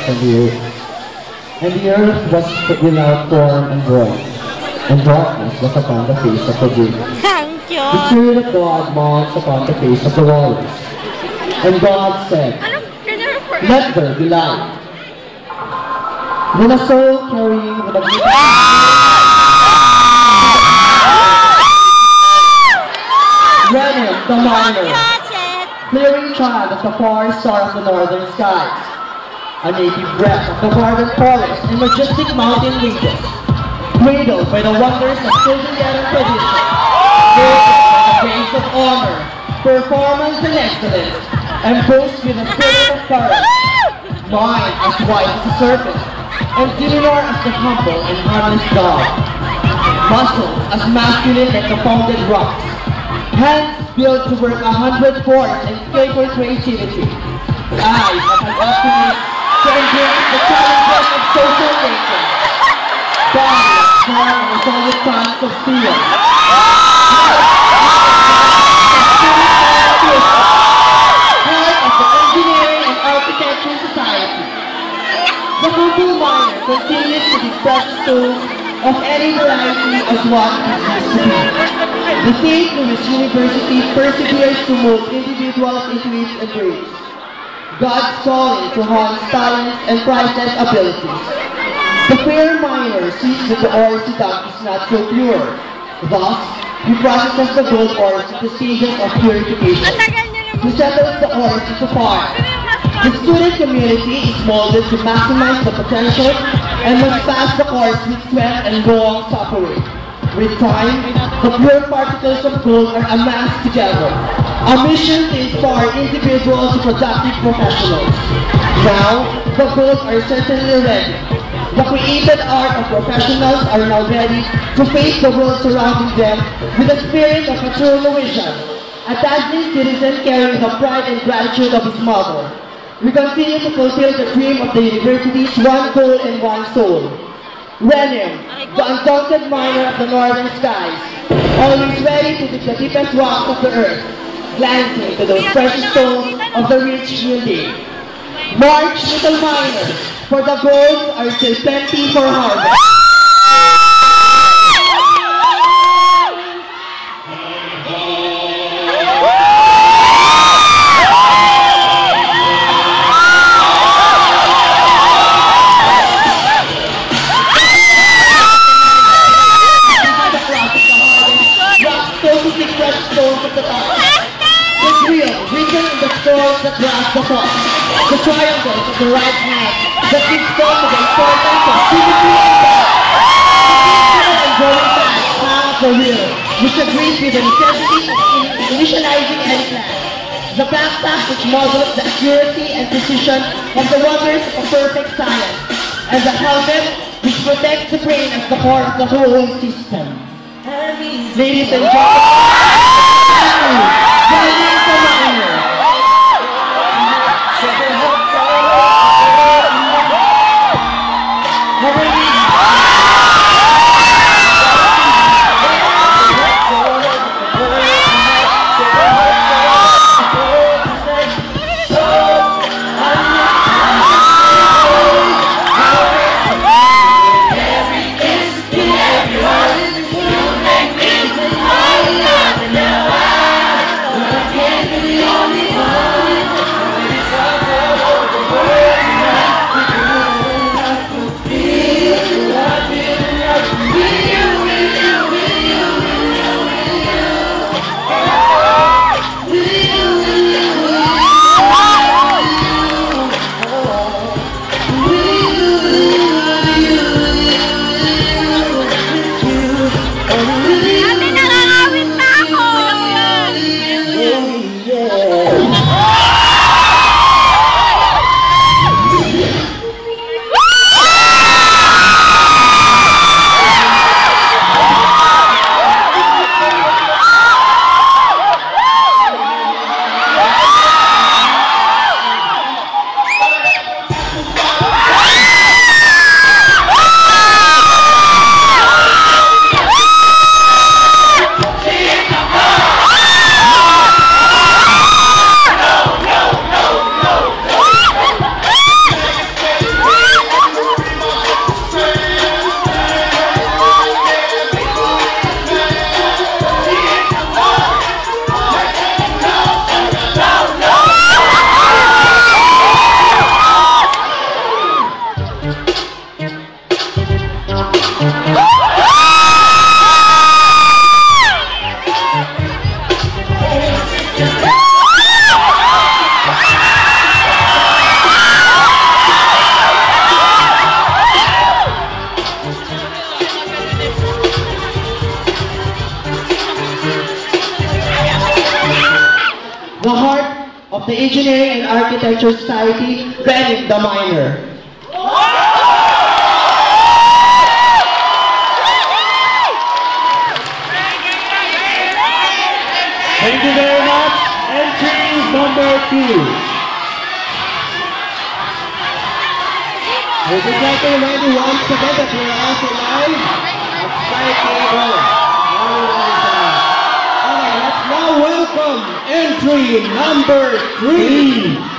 from the earth. And the earth was without form and void, and darkness was upon the face of the deep. Ang The cute! Spirit of God mounts upon the face of the waters. And God said, let there be light. Then a soul carrying the Renan, the miner, clearing child of the far star of the northern skies, a native breath of the verdant forest and majestic mountain ranges, cradled by the wonders of Sylvan tradition, lived by the grace of honor, performance and excellence, and boasts with a spirit of courage, mind as white as a serpent, and demeanor as the humble and harmless dog, muscles as masculine like the founded rocks, hands built to work 100 force and skillful creativity, eyes as an optimist to embrace the challenges of social nature, body as strong and solid tons of steel, heart of the engineering and architecture society. The humble miner continues to be precious tools of any variety of what it used to be. The St. Louis University perseveres to mold individuals into its embrace. God's calling to harness talents and priceless abilities. The fair miner sees that the ore he dug is not so pure. Thus, he processes the gold ores into stages of purification. He settles the ores into fire. The student community is molded to maximize the potential and must pass the course with sweat and long suffering. With time, the pure particles of gold are amassed together, a mission to inspire individuals to productive professionals. Now, the gold are certainly ready. The created art of professionals are now ready to face the world surrounding them with the spirit of a true Louisian, a dazzling citizen carrying the pride and gratitude of his mother. We continue to fulfill the dream of the university's one goal and one soul. Renan, the undaunted miner of the northern skies, always ready to dig the deepest rocks of the earth, glancing to those precious stones of the rich new day. March, little miners, for the gold are still plenty for harvest. The grasp the thought, the triangles of the right hand that gives form to the importance of symmetry and balance. The physical and growing fast hand of the wheel, which agrees with the necessity of initializing any plan. The backpack which models the accuracy and precision of the wonders of perfect science. And the helmet which protects the brain as the core of the whole system. Ladies and gentlemen, joining the miner. of the Engineering and Architecture Society, Renin the Minor. Thank you very much. Entry number 2. We would like to remind you once again that we're also live at Sky Cable. Alright, let's now welcome entry number 3.